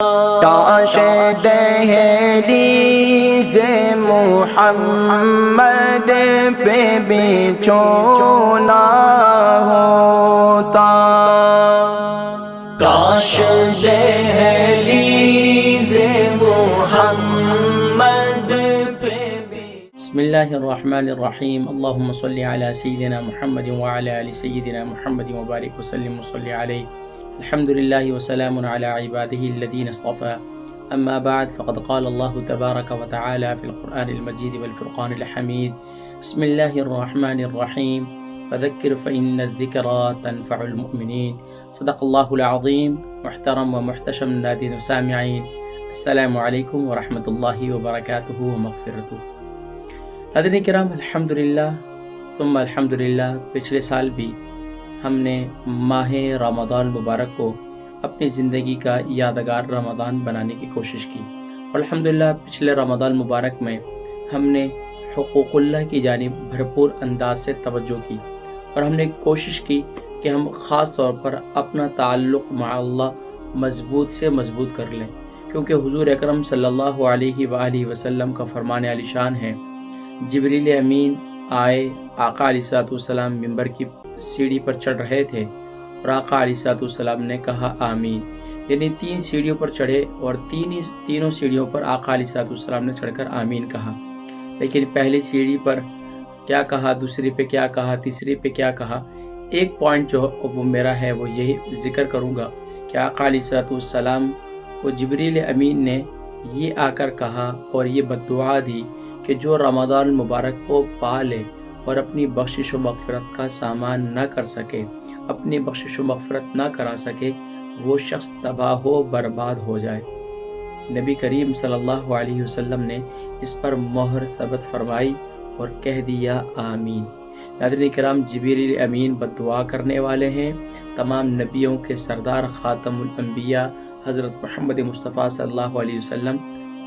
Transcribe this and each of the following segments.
کاش دہلیز محمد پہ بچھونا ہوتا، کاش دہلیز محمد پہ بسم اللہ الرحمن الرحیم اللہم صلی علی سیدنا محمد وعلی آل سیدنا محمد وبارک وسلم وصلی علیہ الحمد للہ وسلام علی عباده الذین اصطفى اما بعد فقد قال اللہ تبارک وتعالی فی القرآن المجید والفرقان الحمید بسم اللہ الرحمن الرحیم فذکر فإن الذکرى تنفع المؤمنین صدق اللہ العظیم. محترم و محتشم ناظرین و سامعین، السلام علیکم ورحمۃ اللہ وبرکاتہ ومغفرتہ. ناظرین کرام، الحمدللہ ثم الحمدللہ پچھلے سال بھی ہم نے ماہ رمضان مبارک کو اپنی زندگی کا یادگار رمضان بنانے کی کوشش کی، اور الحمدللہ پچھلے رمضان مبارک میں ہم نے حقوق اللہ کی جانب بھرپور انداز سے توجہ کی، اور ہم نے کوشش کی کہ ہم خاص طور پر اپنا تعلق مع اللہ مضبوط سے مضبوط کر لیں، کیونکہ حضور اکرم صلی اللہ علیہ وآلہ وسلم کا فرمان عالی شان ہے، جبریل امین آئے، آقا علیہ السلام ممبر کی سیڑھی پر چڑھ رہے تھے اور آقا علیہ السلام نے کہا آمین، یعنی 3 سیڑھیوں پر چڑھے اور تینوں سیڑھیوں پر آقا علیہ السلام نے چڑھ کر آمین کہا. لیکن پہلی سیڑھی پر کیا کہا، دوسری پہ کیا کہا، تیسری پہ کیا کہا، ایک پوائنٹ جو وہ میرا ہے وہ یہی ذکر کروں گا کہ آقا علیہ السلام کو جبریل امین نے یہ آ کر کہا اور یہ بددعا دی کہ جو رمضان مبارک کو پا لے اور اپنی بخشش و مغفرت کا سامان نہ کر سکے، اپنی بخشش و مغفرت نہ کرا سکے، وہ شخص تباہ و برباد ہو جائے. نبی کریم صلی اللہ علیہ وسلم نے اس پر مہر ثبت فرمائی اور کہہ دیا آمین. ناظرین کرام، جبریل امین بددعا کرنے والے ہیں، تمام نبیوں کے سردار خاتم الانبیاء حضرت محمد مصطفیٰ صلی اللہ علیہ وسلم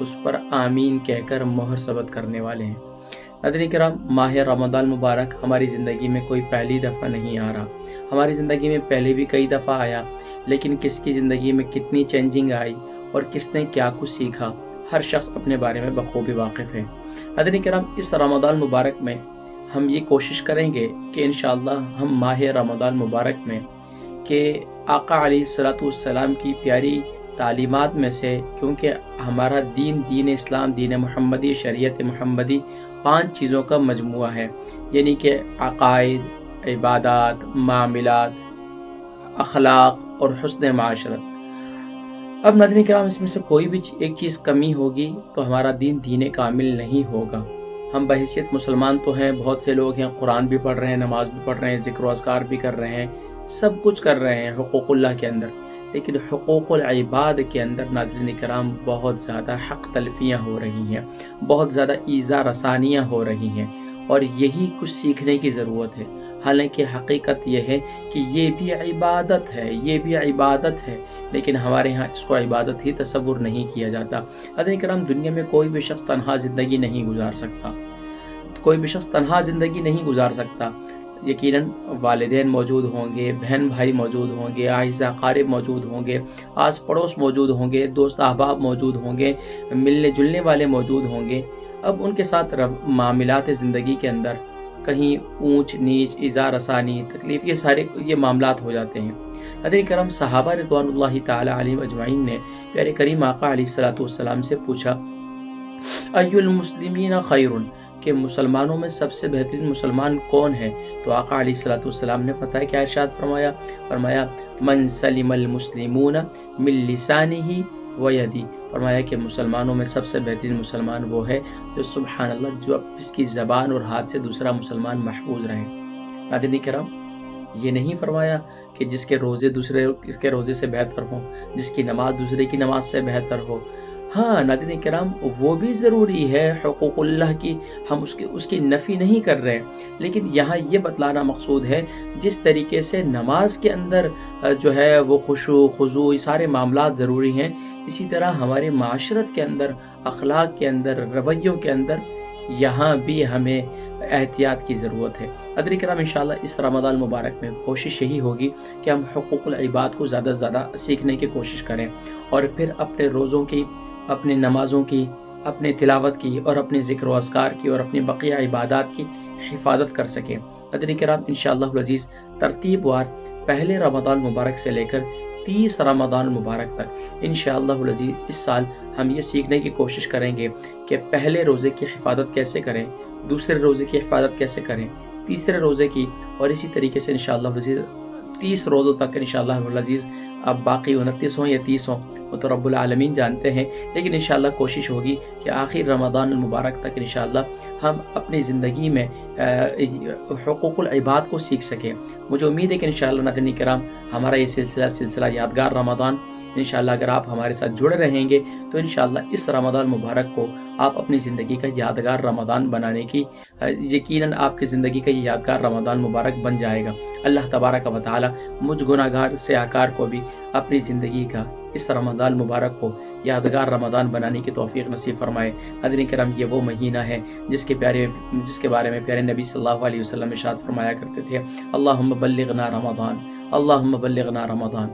اس پر آمین کہہ کر مہر ثبت کرنے والے ہیں. ناظرین کرام، ماہ رمضان مبارک ہماری زندگی میں کوئی پہلی دفعہ نہیں آ رہا، ہماری زندگی میں پہلے بھی کئی دفعہ آیا، لیکن کس کی زندگی میں کتنی چینجنگ آئی اور کس نے کیا کچھ سیکھا، ہر شخص اپنے بارے میں بخوبی واقف ہے. ناظرین کرام، اس رمضان مبارک میں ہم یہ کوشش کریں گے کہ انشاءاللہ ہم ماہ رمضان مبارک میں کہ آقا علیہ السلام کی پیاری تعلیمات میں سے، کیونکہ ہمارا دین اسلام، دین محمدی، شریعت محمدی 5 چیزوں کا مجموعہ ہے، یعنی کہ عقائد، عبادات، معاملات، اخلاق اور حسن معاشرت. اب ناظرین کرام، اس میں سے کوئی بھی ایک چیز کمی ہوگی تو ہمارا دین کامل نہیں ہوگا. ہم بحیثیت مسلمان تو ہیں، بہت سے لوگ ہیں قرآن بھی پڑھ رہے ہیں، نماز بھی پڑھ رہے ہیں، ذکر و اذکار بھی کر رہے ہیں، سب کچھ کر رہے ہیں حقوق اللہ کے اندر، لیکن حقوق العباد کے اندر ناظرین کرام بہت زیادہ حق تلفیاں ہو رہی ہیں، بہت زیادہ ایذا رسانیاں ہو رہی ہیں، اور یہی کچھ سیکھنے کی ضرورت ہے. حالانکہ حقیقت یہ ہے کہ یہ بھی عبادت ہے، یہ بھی عبادت ہے، لیکن ہمارے ہاں اس کو عبادت ہی تصور نہیں کیا جاتا. ناظرین کرام، دنیا میں کوئی بھی شخص تنہا زندگی نہیں گزار سکتا، کوئی بھی شخص تنہا زندگی نہیں گزار سکتا. یقیناً والدین موجود ہوں گے، بہن بھائی موجود ہوں گے، اعزا اقارب موجود ہوں گے، آس پڑوس موجود ہوں گے، دوست احباب موجود ہوں گے، ملنے جلنے والے موجود ہوں گے. اب ان کے ساتھ معاملات زندگی کے اندر کہیں اونچ نیچ، ایذا رسانی، تکلیف، یہ معاملات ہو جاتے ہیں. حضرت کرم صحابہ رضوان اللہ تعالی علیہم اجمعین نے پیارے کریم آقا علیہ السلام سے پوچھا ای المسلمین خیر، کہ مسلمانوں میں سب سے بہترین مسلمان کون ہے؟ تو آقا علیہ السلام نے پتہ ہے کیا ارشاد فرمایا من سلم المسلمون من لسانہ و یدی، فرمایا کہ مسلمانوں میں سب سے بہترین مسلمان وہ ہے جو سبحان اللہ، جس کی زبان اور ہاتھ سے دوسرا مسلمان محفوظ رہے. ناظرین کرام، یہ نہیں فرمایا کہ جس کے روزے دوسرے کس کے روزے سے بہتر ہوں، جس کی نماز دوسرے کی نماز سے بہتر ہو. ہاں ناظرین کرام، وہ بھی ضروری ہے حقوق اللہ کی، ہم اس کی نفی نہیں کر رہے، لیکن یہاں یہ بتلانا مقصود ہے جس طریقے سے نماز کے اندر جو ہے وہ خشوع خضوع یہ سارے معاملات ضروری ہیں، اسی طرح ہمارے معاشرت کے اندر، اخلاق کے اندر، رویوں کے اندر یہاں بھی ہمیں احتیاط کی ضرورت ہے۔ حضرات کرام انشاءاللہ اس رمضان مبارک میں کوشش یہی ہوگی کہ ہم حقوق العباد کو زیادہ سے زیادہ سیکھنے کی کوشش کریں، اور پھر اپنے روزوں کی، اپنی نمازوں کی، اپنے تلاوت کی، اور اپنے ذکر و اذکار کی، اور اپنی بقیہ عبادات کی حفاظت کر سکیں۔ حضرات کرام انشاءاللہ العزیز ترتیب وار پہلے رمضان مبارک سے لے کر 30 رمضان مبارک تک انشاءاللہ العزیز اس سال ہم یہ سیکھنے کی کوشش کریں گے کہ پہلے روزے کی حفاظت کیسے کریں، دوسرے روزے کی حفاظت کیسے کریں، تیسرے روزے کی، اور اسی طریقے سے انشاءاللہ العزیز 30 روزوں تک انشاءاللہ العزیز، اب باقی 29 ہوں یا 30 ہوں وہ تو رب العالمین جانتے ہیں، لیکن انشاءاللہ کوشش ہوگی کہ آخر رمضان المبارک تک انشاءاللہ ہم اپنی زندگی میں حقوق العباد کو سیکھ سکیں۔ مجھے امید ہے کہ انشاءاللہ ناظرین کرام ہمارا یہ سلسلہ یادگار رمضان انشاءاللہ اگر آپ ہمارے ساتھ جڑے رہیں گے تو انشاءاللہ اس رمضان مبارک کو آپ اپنی زندگی کا یادگار رمضان بنانے کی، یقیناً آپ کی زندگی کا یہ یادگار رمضان مبارک بن جائے گا۔ اللہ تبارک و تعالی مجھ گناہگار سیاہکار کو بھی اپنی زندگی کا اس رمضان مبارک کو یادگار رمضان بنانے کی توفیق نصیب فرمائے۔ حضرات کرام یہ وہ مہینہ ہے جس کے بارے میں پیارے نبی صلی اللہ علیہ وسلم ارشاد فرمایا کرتے تھے، اللہم بلغنا رمضان، اللہم بلغنا رمضان۔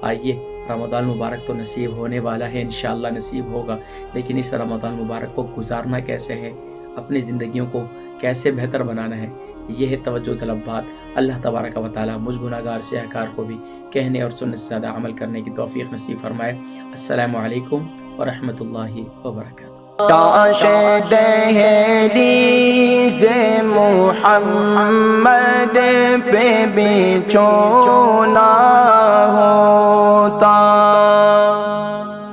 آئیے رمضان مبارک تو نصیب ہونے والا ہے، انشاءاللہ نصیب ہوگا، لیکن اس رمضان مبارک کو گزارنا کیسے ہے، اپنی زندگیوں کو کیسے بہتر بنانا ہے، یہ ہے توجہ طلب بات۔ اللہ تبارک و تعالی مجھ گناہگار سیاہکار کو بھی کہنے اور سننے سے زیادہ عمل کرنے کی توفیق نصیب فرمائے۔ السلام علیکم ورحمۃ اللہ وبرکاتہ۔ کاش دہلیز محمد پہ بھی چونا ہوتا،